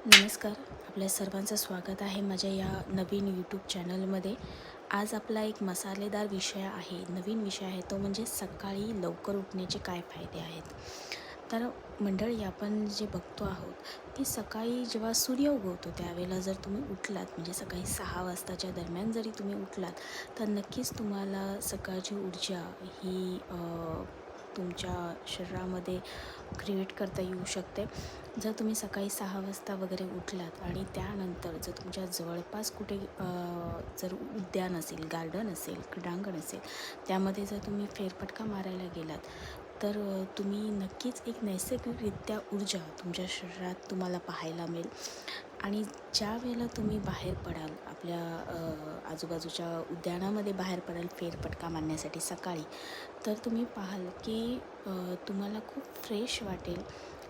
नमस्कार. आपल्या सर्वांचं स्वागत आहे माझ्या या नवीन यूट्यूब चॅनलमध्ये. आज आपला एक मसालेदार विषय आहे, नवीन विषय आहे, तो म्हणजे सकाळी लवकर उठण्याचे काय फायदे आहेत. तर मंडळी, आपण जे बघतो आहोत की सकाळी जेव्हा सूर्य उगवतो त्यावेळेला जर तुम्ही उठलात, म्हणजे सकाळी 6 वाजताच्या दरम्यान जरी तुम्ही उठलात, तर नक्कीच तुम्हाला सकाळची ऊर्जा ही तुमच्या शरीरामध्ये क्रिएट करता येऊ शकते. जर तुम्ही सकाळी 6 वाजता वगैरे उठलात आणि त्यानंतर जर तुमच्या जवळपास कुठे जर उद्यान असेल, गार्डन असेल, क्रीडांगण असेल, त्यामध्ये जर तुम्ही फेरफटका मारायला गेलात, तर तुम्ही नक्कीच एक नैसर्गिकरित्या ऊर्जा तुमच्या शरीरात तुम्हाला पाहायला मिळेल. आणि ज्या वेळेला तुम्ही बाहेर पडाल, आपल्या आजूबाजूच्या उद्यानामध्ये बाहेर पडाल फेरफटका मारण्यासाठी सकाळी, तर तुम्ही पाहाल की तुम्हाला खूप फ्रेश वाटेल,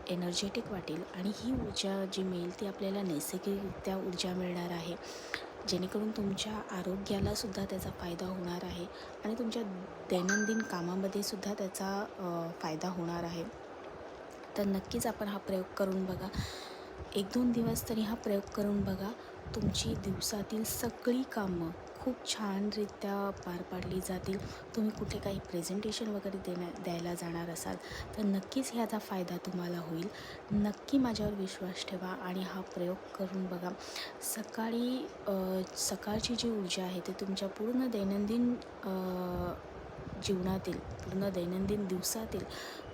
एनर्जेटिक वाटेल. आणि ही ऊर्जा जी मिळेल ती आपल्याला नैसर्गिकरित्या ऊर्जा मिळणार आहे, जेणेकरून तुमच्या आरोग्याला सुद्धा त्याचा फायदा होणार आहे आणि तुमच्या दैनंदिन कामामध्ये सुद्धा त्याचा फायदा होणार आहे. तर नक्कीच आपण हा प्रयोग करून बघा. 1-2 दिवस तरी हा प्रयोग करून बघा. तुमची दिवसातील सगळी कामं खूप छानरित्या पार पाडली जातील. तुम्ही कुठे काही प्रेझेंटेशन वगैरे द्यायला जाणार असाल, तर नक्कीच ह्याचा फायदा तुम्हाला होईल. नक्की माझ्यावर विश्वास ठेवा आणि हा प्रयोग करून बघा. सकाळची जी ऊर्जा आहे ती तुमच्या पूर्ण दैनंदिन जीवनातील, पूर्ण दैनंदिन दिवसातील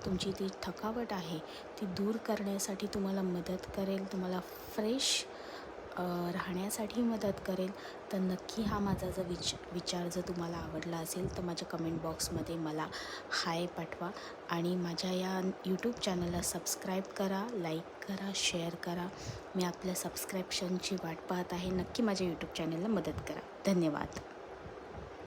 तुमची ती थकावट आहे ती दूर करण्यासाठी तुम्हाला मदत करेल, तुम्हाला फ्रेश राहण्यासाठी मदत करेल. तर नक्की हा माझा जर विचार जर तुम्हाला आवडला असेल, तर माझ्या कमेंट बॉक्समध्ये मला हाय पाठवा आणि माझ्या या यूट्यूब चॅनलला सबस्क्राईब करा, लाईक करा, शेअर करा. मी आपल्या सबस्क्रिप्शनची वाट पाहत आहे. नक्की माझ्या यूट्यूब चॅनलला मदत करा. धन्यवाद.